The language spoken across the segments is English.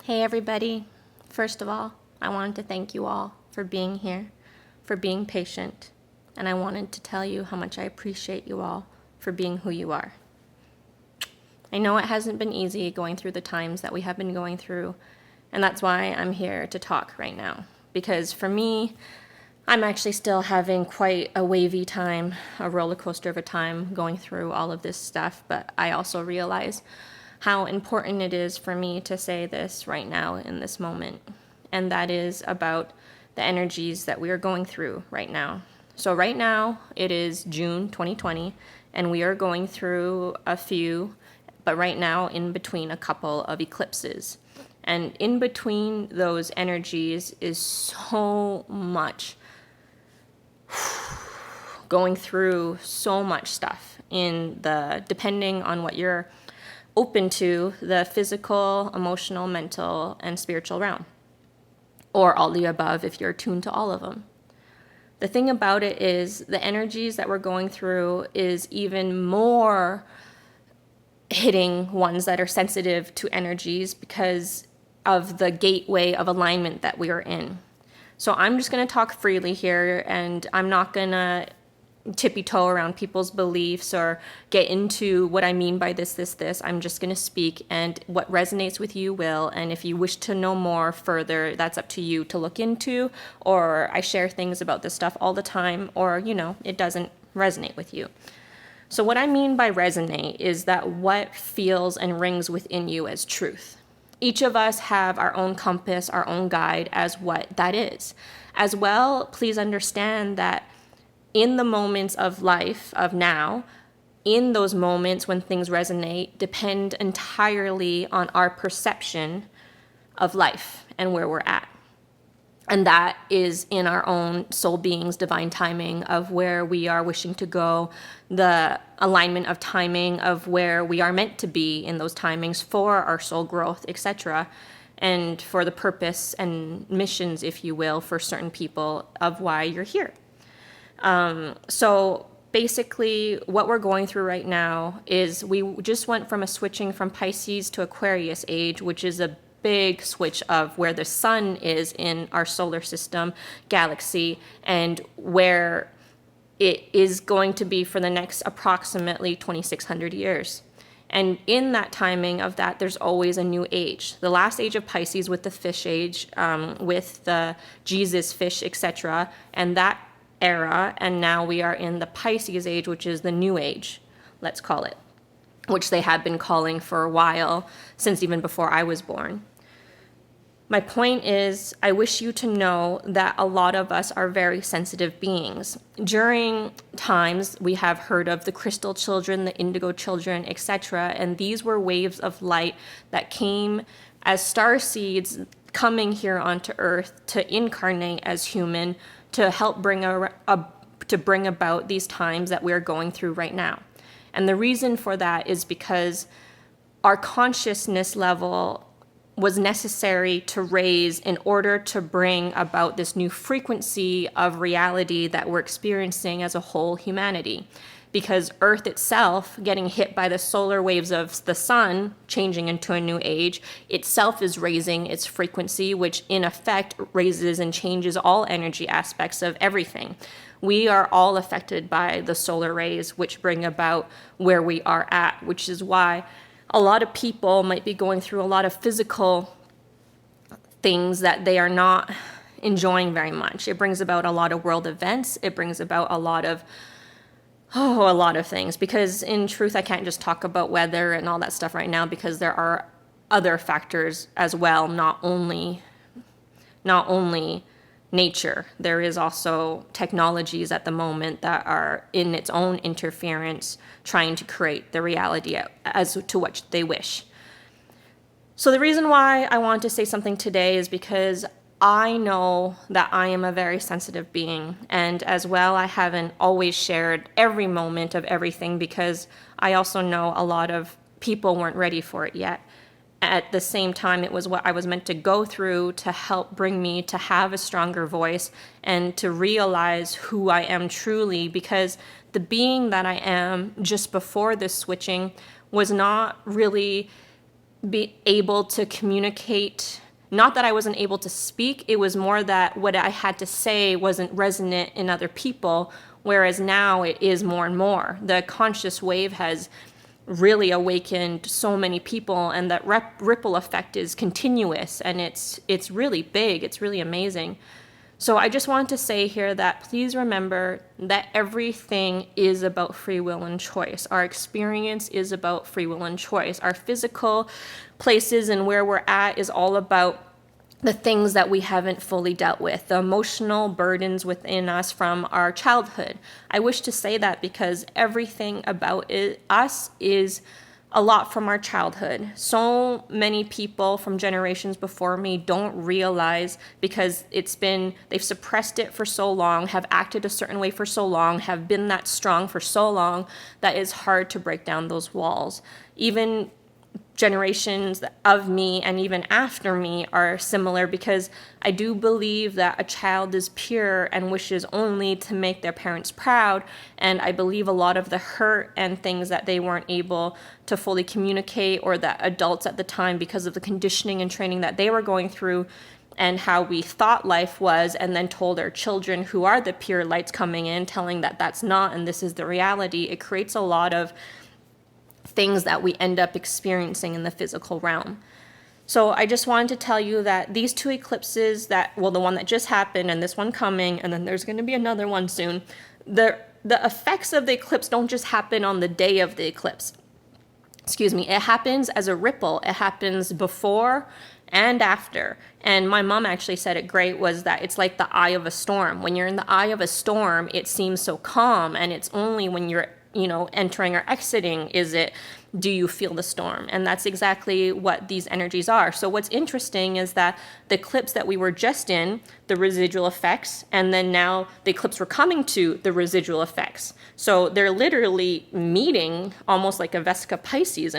Hey everybody. First of all, I wanted to thank you all for being here, for being patient, and I wanted to tell you how much I appreciate you all for being who you are. I know it hasn't been easy going through the times that we have been going through, and that's why I'm here to talk right now. Because for me, I'm actually still having quite a wavy time, a roller coaster of a time going through all of this stuff, but I also realize how important it is for me to say this right now in this moment. And that is about the energies that we are going through right now. So right now it is June 2020 and we are going through a few, but right now in between a couple of eclipses. And in between those energies is so much going through so much stuff depending on what you're open to, the physical, emotional, mental, and spiritual realm, or all the above if you're attuned to all of them. The thing about it is the energies that we're going through is even more hitting ones that are sensitive to energies because of the gateway of alignment that we are in. So I'm just going to talk freely here, and I'm not going to tippy-toe around people's beliefs or get into what I mean by this. I'm just going to speak, and what resonates with you will. And if you wish to know more further, that's up to you to look into, or I share things about this stuff all the time, or, it doesn't resonate with you. So what I mean by resonate is that what feels and rings within you as truth. Each of us have our own compass, our own guide as what that is. As well, please understand that in the moments of life, of now, in those moments when things resonate, depend entirely on our perception of life and where we're at. And that is in our own soul being's divine timing of where we are wishing to go, the alignment of timing of where we are meant to be in those timings for our soul growth, etc., and for the purpose and missions, if you will, for certain people of why you're here. So basically what we're going through right now is we just went from a switching from Pisces to Aquarius age, which is a big switch of where the sun is in our solar system, galaxy, and where it is going to be for the next approximately 2,600 years. And in that timing of that, there's always a new age. The last age of Pisces with the fish age, with the Jesus fish, etc., and that era, and now we are in the Pisces age, which is the new age, let's call it, which they have been calling for a while, since even before I was born. My point is, I wish you to know that a lot of us are very sensitive beings. During times, we have heard of the crystal children, the indigo children, etc., and these were waves of light that came as star seeds coming here onto Earth to incarnate as human, to help bring about these times that we're going through right now. And the reason for that is because our consciousness level was necessary to raise in order to bring about this new frequency of reality that we're experiencing as a whole humanity. Because Earth itself, getting hit by the solar waves of the sun, changing into a new age, itself is raising its frequency, which in effect raises and changes all energy aspects of everything. We are all affected by the solar rays, which bring about where we are at, which is why a lot of people might be going through a lot of physical things that they are not enjoying very much. It brings about a lot of world events. It brings about a lot of things, because in truth, I can't just talk about weather and all that stuff right now, because there are other factors as well, not only nature. There is also technologies at the moment that are in its own interference, trying to create the reality as to what they wish. So the reason why I want to say something today is because I know that I am a very sensitive being, and as well, I haven't always shared every moment of everything, because I also know a lot of people weren't ready for it yet. At the same time, it was what I was meant to go through to help bring me to have a stronger voice and to realize who I am truly, because the being that I am just before this switching was not really be able to communicate. Not that I wasn't able to speak, it was more that what I had to say wasn't resonant in other people, whereas now it is more and more. The conscious wave has really awakened so many people, and that ripple effect is continuous, and it's really big, it's really amazing. So I just want to say here that please remember that everything is about free will and choice. Our experience is about free will and choice. Our physical places and where we're at is all about the things that we haven't fully dealt with, the emotional burdens within us from our childhood. I wish to say that because everything about us is a lot from our childhood. So many people from generations before me don't realize, because they've suppressed it for so long, have acted a certain way for so long, have been that strong for so long, that it's hard to break down those walls. Even generations of me and even after me are similar, because I do believe that a child is pure and wishes only to make their parents proud, and I believe a lot of the hurt and things that they weren't able to fully communicate, or that adults at the time, because of the conditioning and training that they were going through and how we thought life was, and then told our children, who are the pure lights coming in, telling that that's not and this is the reality, it creates a lot of things that we end up experiencing in the physical realm. So I just wanted to tell you that these two eclipses, the one that just happened and this one coming, and then there's going to be another one soon, the effects of the eclipse don't just happen on the day of the eclipse. It happens as a ripple. It happens before and after. And my mom actually said it great, was that it's like the eye of a storm. When you're in the eye of a storm, it seems so calm, and it's only when you're entering or exiting do you feel the storm. And that's exactly what these energies are. So what's interesting is that the eclipse that we were just in, the residual effects, and then now the eclipse we're coming to, the residual effects. So they're literally meeting almost like a Vesica Pisces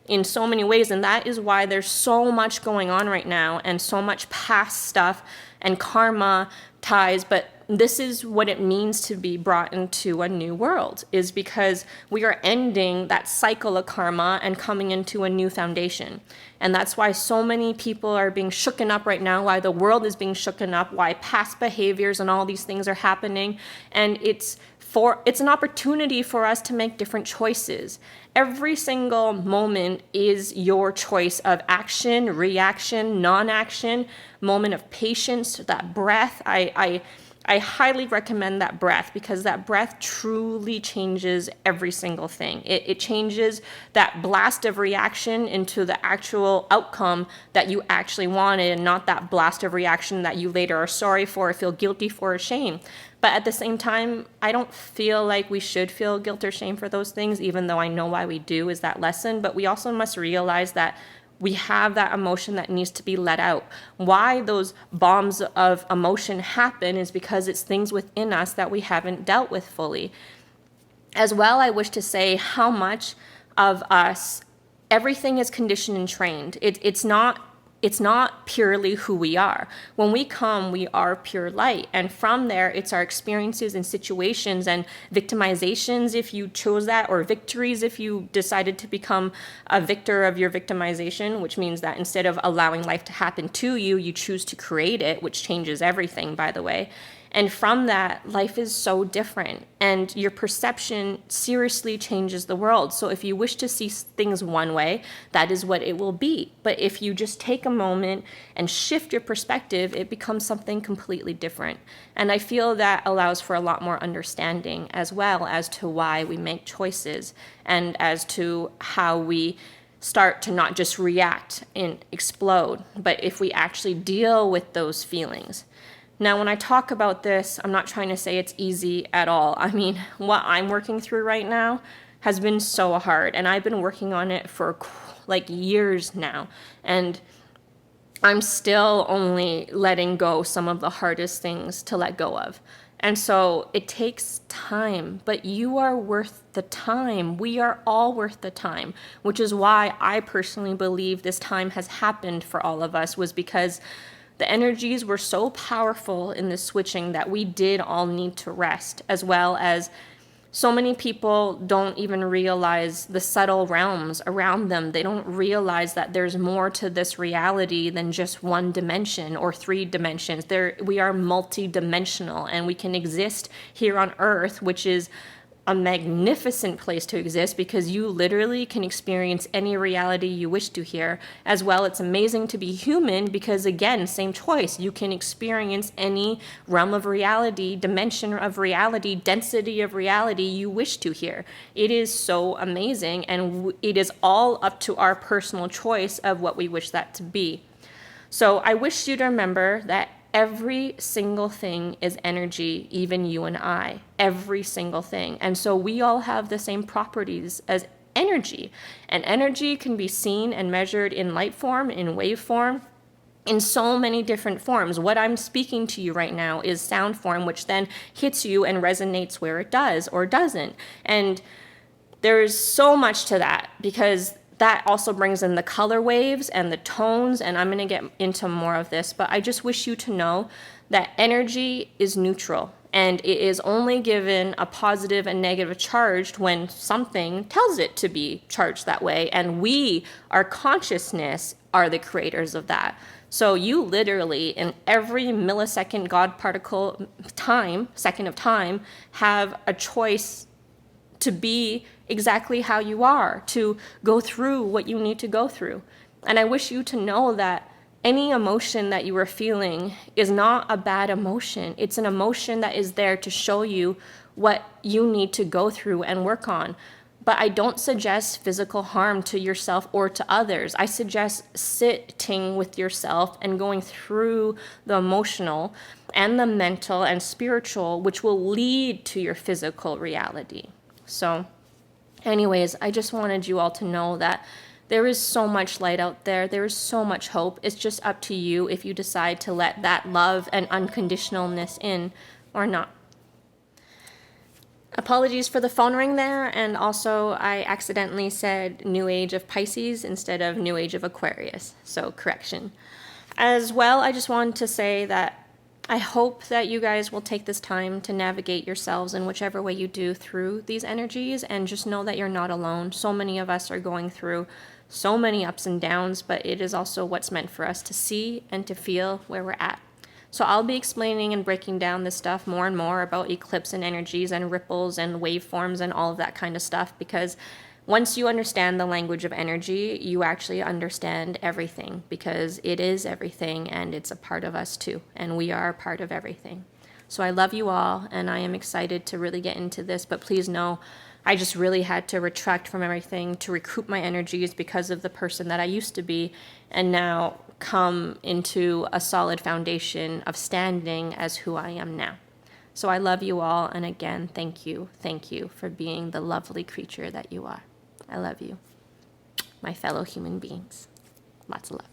in so many ways. And that is why there's so much going on right now, and so much past stuff and karma ties. But this is what it means to be brought into a new world, is because we are ending that cycle of karma and coming into a new foundation. And that's why so many people are being shooken up right now, why the world is being shooken up, why past behaviors and all these things are happening. And it's an opportunity for us to make different choices. Every single moment is your choice of action, reaction, non-action, moment of patience, that breath. I highly recommend that breath, because that breath truly changes every single thing. It changes that blast of reaction into the actual outcome that you actually wanted, and not that blast of reaction that you later are sorry for, or feel guilty for, or shame. But at the same time, I don't feel like we should feel guilt or shame for those things, even though I know why we do, is that lesson. But we also must realize that we have that emotion that needs to be let out. Why those bombs of emotion happen is because it's things within us that we haven't dealt with fully. As well, I wish to say how much of us, everything is conditioned and trained. It's not purely who we are. When we come, we are pure light. And from there, it's our experiences and situations and victimizations, if you chose that, or victories if you decided to become a victor of your victimization, which means that instead of allowing life to happen to you, you choose to create it, which changes everything, by the way. And from that, life is so different, and your perception seriously changes the world. So if you wish to see things one way, that is what it will be. But if you just take a moment and shift your perspective, it becomes something completely different. And I feel that allows for a lot more understanding, as well as to why we make choices, and as to how we start to not just react and explode, but if we actually deal with those feelings. Now, when I talk about this, I'm not trying to say it's easy at all. I mean, what I'm working through right now has been so hard, and I've been working on it for like years now, and I'm still only letting go some of the hardest things to let go of. And so it takes time, but you are worth the time. We are all worth the time, which is why I personally believe this time has happened for all of us, was because the energies were so powerful in the switching that we did all need to rest, as well as So many people don't even realize the subtle realms around them. They don't realize that there's more to this reality than just one dimension or 3 dimensions. We are multi-dimensional, and we can exist here on Earth, which is a magnificent place to exist because you literally can experience any reality you wish to here. As well, it's amazing to be human because, again, same choice. You can experience any realm of reality, dimension of reality, density of reality you wish to here. It is so amazing, and it is all up to our personal choice of what we wish that to be. So I wish you to remember that every single thing is energy, even you and I. Every single thing. And so we all have the same properties as energy. And energy can be seen and measured in light form, in wave form, in so many different forms. What I'm speaking to you right now is sound form, which then hits you and resonates where it does or doesn't. And there's so much to that because that also brings in the color waves and the tones, and I'm going to get into more of this, but I just wish you to know that energy is neutral, and it is only given a positive and negative charge when something tells it to be charged that way, and we, our consciousness, are the creators of that. So you literally, in every millisecond God particle time, second of time, have a choice to be exactly how you are, to go through what you need to go through. And I wish you to know that any emotion that you are feeling is not a bad emotion. It's an emotion that is there to show you what you need to go through and work on. But I don't suggest physical harm to yourself or to others. I suggest sitting with yourself and going through the emotional and the mental and spiritual, which will lead to your physical reality. So anyways, I just wanted you all to know that there is so much light out there. There is so much hope. It's just up to you if you decide to let that love and unconditionalness in or not. Apologies for the phone ring there, and also I accidentally said New Age of Pisces instead of New Age of Aquarius, so correction. As well, I just wanted to say that I hope that you guys will take this time to navigate yourselves in whichever way you do through these energies, and just know that you're not alone. So many of us are going through so many ups and downs, but it is also what's meant for us to see and to feel where we're at. So I'll be explaining and breaking down this stuff more and more about eclipse and energies and ripples and waveforms and all of that kind of stuff, because once you understand the language of energy, you actually understand everything, because it is everything and it's a part of us too, and we are a part of everything. So I love you all, and I am excited to really get into this, but please know I just really had to retract from everything to recoup my energies because of the person that I used to be, and now come into a solid foundation of standing as who I am now. So I love you all, and again, thank you for being the lovely creature that you are. I love you, my fellow human beings. Lots of love.